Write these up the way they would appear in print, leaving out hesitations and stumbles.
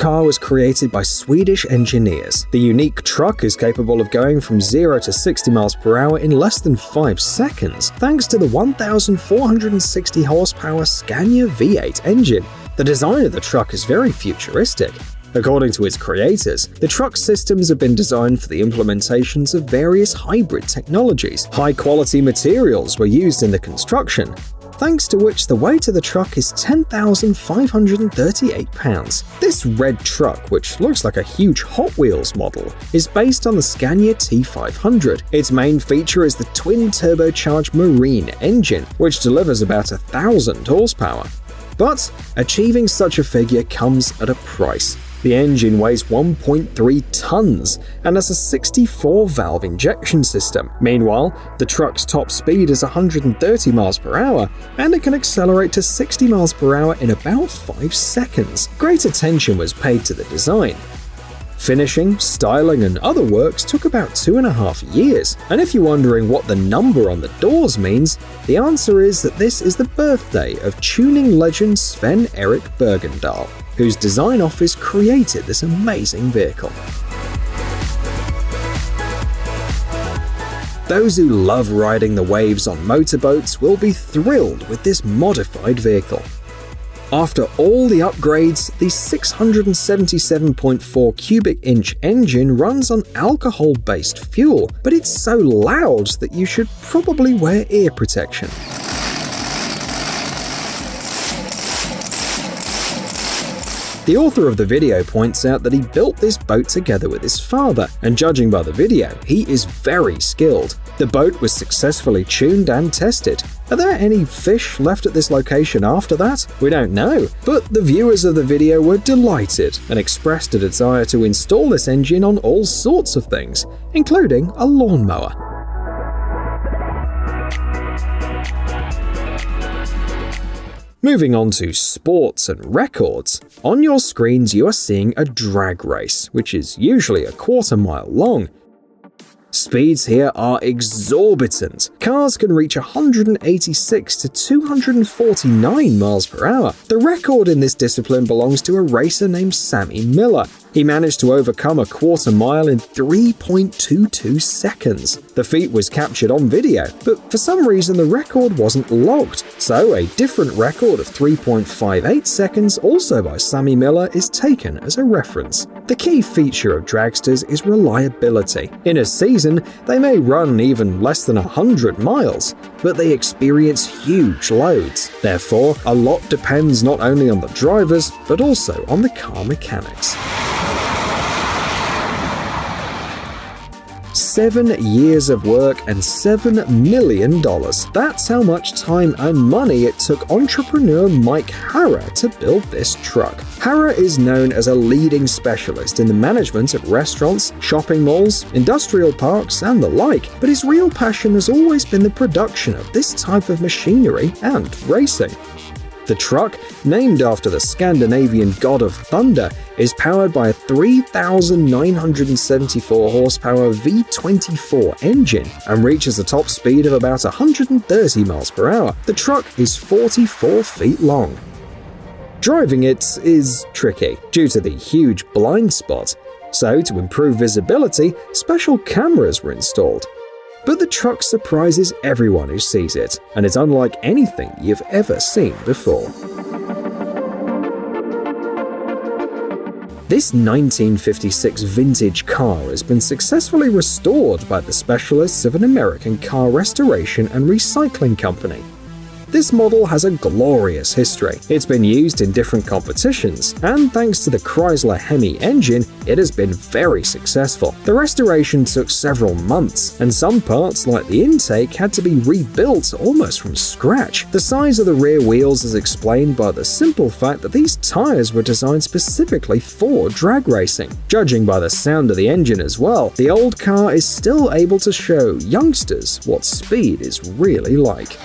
car was created by Swedish engineers. The unique truck is capable of going from 0 to 60 miles per hour in less than 5 seconds, thanks to the 1,460 horsepower Scania V8 engine. The design of the truck is very futuristic. According to its creators, the truck systems have been designed for the implementations of various hybrid technologies. High-quality materials were used in the construction, thanks to which the weight of the truck is 10,538 pounds. This red truck, which looks like a huge Hot Wheels model, is based on the Scania T500. Its main feature is the twin-turbocharged Marine engine, which delivers about 1,000 horsepower. But achieving such a figure comes at a price. The engine weighs 1.3 tons and has a 64-valve injection system. Meanwhile, the truck's top speed is 130 miles per hour, and it can accelerate to 60 miles per hour in about 5 seconds. Great attention was paid to the design. Finishing, styling, and other works took about 2.5 years. And if you're wondering what the number on the doors means, the answer is that this is the birthday of tuning legend Sven-Erik Bergendahl, whose design office created this amazing vehicle. Those who love riding the waves on motorboats will be thrilled with this modified vehicle. After all the upgrades, the 677.4 cubic inch engine runs on alcohol-based fuel, but it's so loud that you should probably wear ear protection. The author of the video points out that he built this boat together with his father, and judging by the video, he is very skilled. The boat was successfully tuned and tested. Are there any fish left at this location after that? We don't know, but the viewers of the video were delighted and expressed a desire to install this engine on all sorts of things, including a lawnmower. Moving on to sports and records, on your screens you are seeing a drag race, which is usually a quarter-mile long. Speeds here are exorbitant. Cars can reach 186 to 249 miles per hour. The record in this discipline belongs to a racer named Sammy Miller. He managed to overcome a quarter mile in 3.22 seconds. The feat was captured on video, but for some reason the record wasn't logged, so a different record of 3.58 seconds, also by Sammy Miller, is taken as a reference. The key feature of dragsters is reliability. In a season, they may run even less than 100 miles, but they experience huge loads. Therefore, a lot depends not only on the drivers, but also on the car mechanics. 7 years of work and $7 million. That's how much time and money it took entrepreneur Mike Harrer to build this truck. Harrer is known as a leading specialist in the management of restaurants, shopping malls, industrial parks, and the like, but his real passion has always been the production of this type of machinery and racing. The truck, named after the Scandinavian god of thunder, is powered by a 3,974 horsepower V24 engine and reaches a top speed of about 130 miles per hour. The truck is 44 feet long. Driving it is tricky due to the huge blind spot, so to improve visibility, special cameras were installed. But the truck surprises everyone who sees it, and it's unlike anything you've ever seen before. This 1956 vintage car has been successfully restored by the specialists of an American car restoration and recycling company. This model has a glorious history. It's been used in different competitions, and thanks to the Chrysler Hemi engine, it has been very successful. The restoration took several months, and some parts, like the intake, had to be rebuilt almost from scratch. The size of the rear wheels is explained by the simple fact that these tires were designed specifically for drag racing. Judging by the sound of the engine as well, the old car is still able to show youngsters what speed is really like.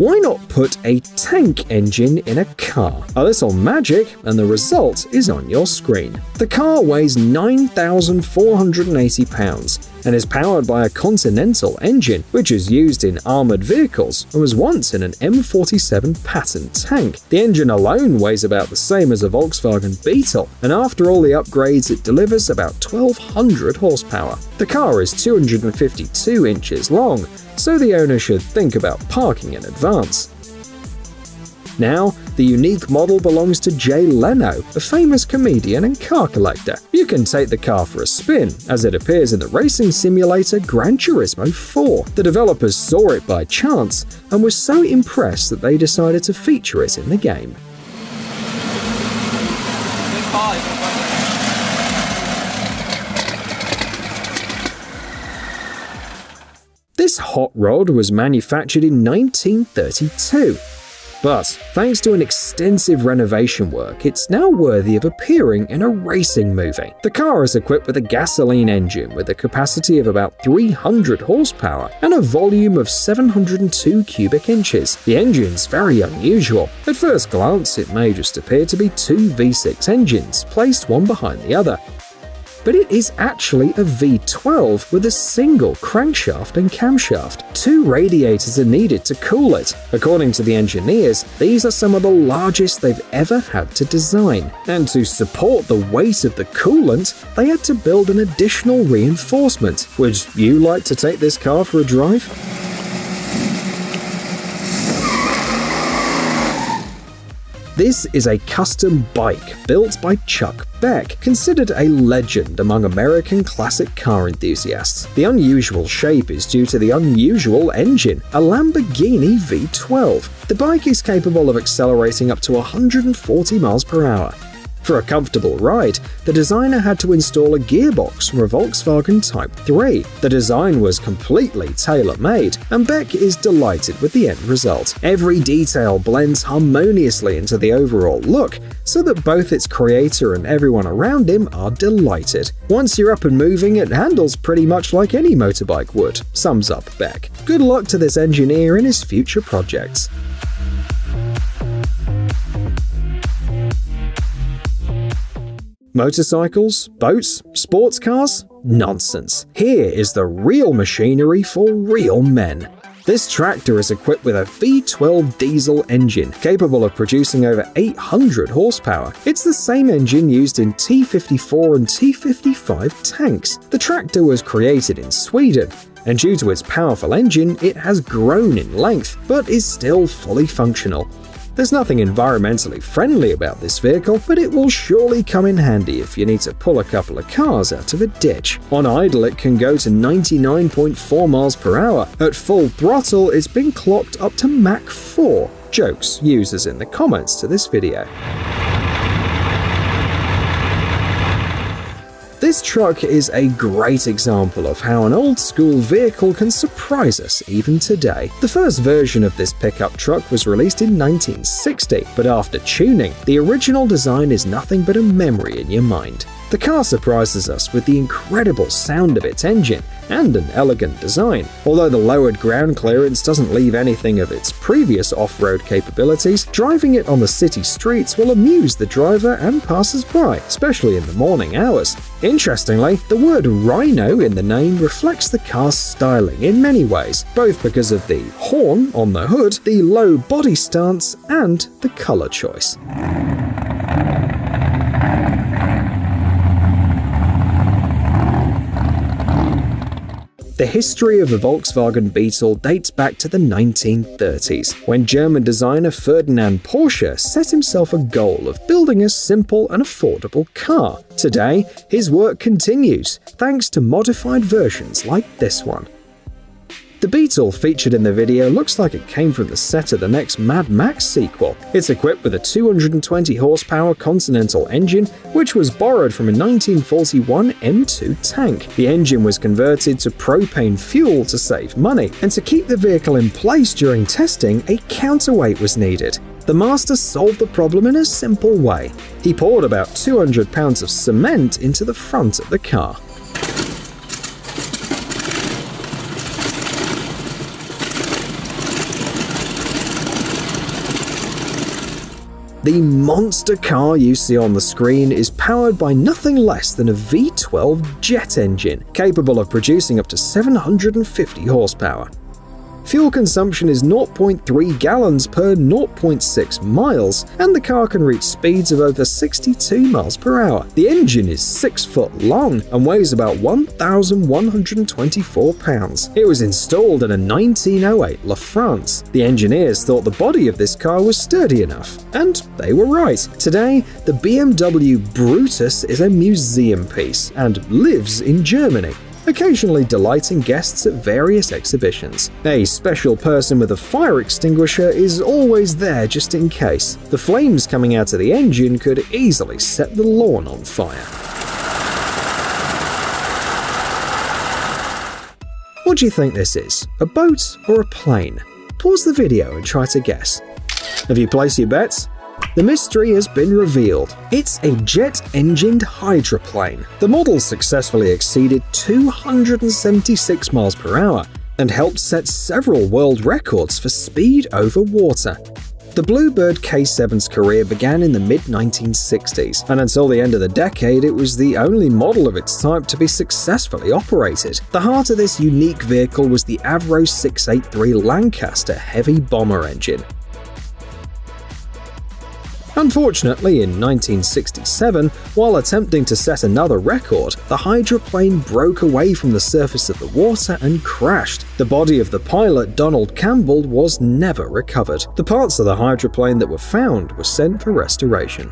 Why not put a tank engine in a car? A little magic and the result is on your screen. The car weighs 9,480 pounds and is powered by a Continental engine, which is used in armored vehicles and was once in an M47 Patton tank. The engine alone weighs about the same as a Volkswagen Beetle, and after all the upgrades it delivers about 1,200 horsepower. The car is 252 inches long, so the owner should think about parking in advance. Now, the unique model belongs to Jay Leno, a famous comedian and car collector. You can take the car for a spin, as it appears in the racing simulator Gran Turismo 4. The developers saw it by chance and were so impressed that they decided to feature it in the game. This hot rod was manufactured in 1932. But thanks to an extensive renovation work, it's now worthy of appearing in a racing movie. The car is equipped with a gasoline engine with a capacity of about 300 horsepower and a volume of 702 cubic inches. The engine's very unusual. At first glance, it may just appear to be two V6 engines placed one behind the other. But it is actually a V12 with a single crankshaft and camshaft. Two radiators are needed to cool it. According to the engineers, these are some of the largest they've ever had to design. And to support the weight of the coolant, they had to build an additional reinforcement. Would you like to take this car for a drive? This is a custom bike built by Chuck Beck, considered a legend among American classic car enthusiasts. The unusual shape is due to the unusual engine, a Lamborghini V12. The bike is capable of accelerating up to 140 miles per hour. For a comfortable ride, the designer had to install a gearbox from a Volkswagen Type 3. The design was completely tailor-made, and Beck is delighted with the end result. Every detail blends harmoniously into the overall look, so that both its creator and everyone around him are delighted. Once you're up and moving, it handles pretty much like any motorbike would, sums up Beck. Good luck to this engineer in his future projects. Motorcycles? Boats? Sports cars? Nonsense. Here is the real machinery for real men. This tractor is equipped with a V12 diesel engine, capable of producing over 800 horsepower. It's the same engine used in T54 and T55 tanks. The tractor was created in Sweden, and due to its powerful engine, it has grown in length, but is still fully functional. There's nothing environmentally friendly about this vehicle, but it will surely come in handy if you need to pull a couple of cars out of a ditch. On idle, it can go to 99.4 miles per hour. At full throttle, it's been clocked up to Mach 4. Jokes users in the comments to this video. This truck is a great example of how an old-school vehicle can surprise us even today. The first version of this pickup truck was released in 1960, but after tuning, the original design is nothing but a memory in your mind. The car surprises us with the incredible sound of its engine and an elegant design. Although the lowered ground clearance doesn't leave anything of its previous off-road capabilities, driving it on the city streets will amuse the driver and passers-by, especially in the morning hours. Interestingly, the word rhino in the name reflects the car's styling in many ways, both because of the horn on the hood, the low body stance, and the color choice. The history of the Volkswagen Beetle dates back to the 1930s, when German designer Ferdinand Porsche set himself a goal of building a simple and affordable car. Today, his work continues, thanks to modified versions like this one. The Beetle featured in the video looks like it came from the set of the next Mad Max sequel. It's equipped with a 220 horsepower Continental engine, which was borrowed from a 1941 M2 tank. The engine was converted to propane fuel to save money, and to keep the vehicle in place during testing, a counterweight was needed. The master solved the problem in a simple way. He poured about 200 pounds of cement into the front of the car. The monster car you see on the screen is powered by nothing less than a V12 jet engine, capable of producing up to 750 horsepower. Fuel consumption is 0.3 gallons per 0.6 miles, and the car can reach speeds of over 62 miles per hour. The engine is 6 foot long and weighs about 1,124 pounds. It was installed in a 1908 La France. The engineers thought the body of this car was sturdy enough, and they were right. Today, the BMW Brutus is a museum piece and lives in Germany, occasionally delighting guests at various exhibitions. A special person with a fire extinguisher is always there just in case. The flames coming out of the engine could easily set the lawn on fire. What do you think this is? A boat or a plane? Pause the video and try to guess. Have you placed your bets? The mystery has been revealed. It's a jet-engined hydroplane. The model successfully exceeded 276 miles per hour and helped set several world records for speed over water. The Bluebird K7's career began in the mid-1960s, and until the end of the decade, it was the only model of its type to be successfully operated. The heart of this unique vehicle was the Avro 683 Lancaster heavy bomber engine. Unfortunately, in 1967, while attempting to set another record, the hydroplane broke away from the surface of the water and crashed. The body of the pilot, Donald Campbell, was never recovered. The parts of the hydroplane that were found were sent for restoration.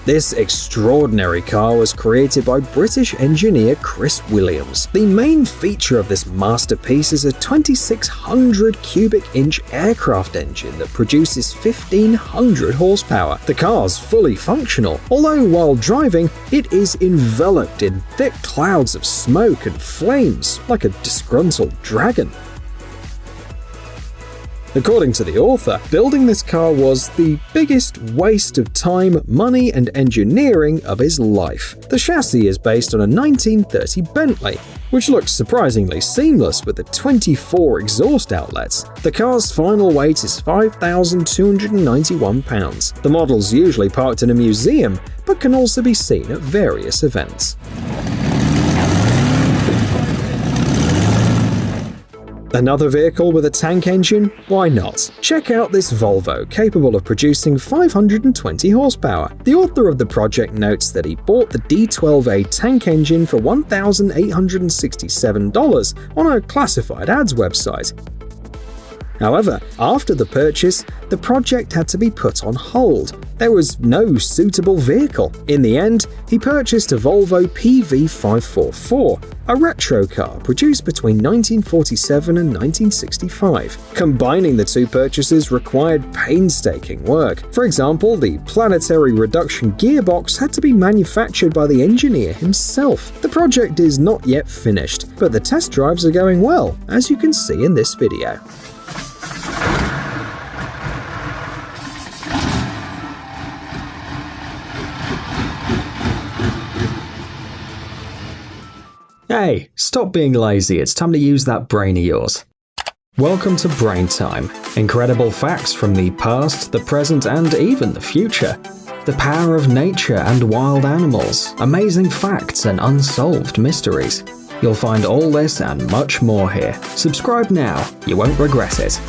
This extraordinary car was created by British engineer Chris Williams. The main feature of this masterpiece is a 2,600 cubic inch aircraft engine that produces 1,500 horsepower. The car's fully functional, although while driving, it is enveloped in thick clouds of smoke and flames, like a disgruntled dragon. According to the author, building this car was the biggest waste of time, money, and engineering of his life. The chassis is based on a 1930 Bentley, which looks surprisingly seamless with the 24 exhaust outlets. The car's final weight is 5,291 pounds. The model's usually parked in a museum, but can also be seen at various events. Another vehicle with a tank engine? Why not? Check out this Volvo, capable of producing 520 horsepower. The author of the project notes that he bought the D12A tank engine for $1,867 on a classified ads website. However, after the purchase, the project had to be put on hold. There was no suitable vehicle. In the end, he purchased a Volvo PV544, a retro car produced between 1947 and 1965. Combining the two purchases required painstaking work. For example, the planetary reduction gearbox had to be manufactured by the engineer himself. The project is not yet finished, but the test drives are going well, as you can see in this video. Hey, stop being lazy, it's time to use that brain of yours. Welcome to Brain Time. Incredible facts from the past, the present, and even the future. The power of nature and wild animals, amazing facts and unsolved mysteries. You'll find all this and much more here. Subscribe now, you won't regret it.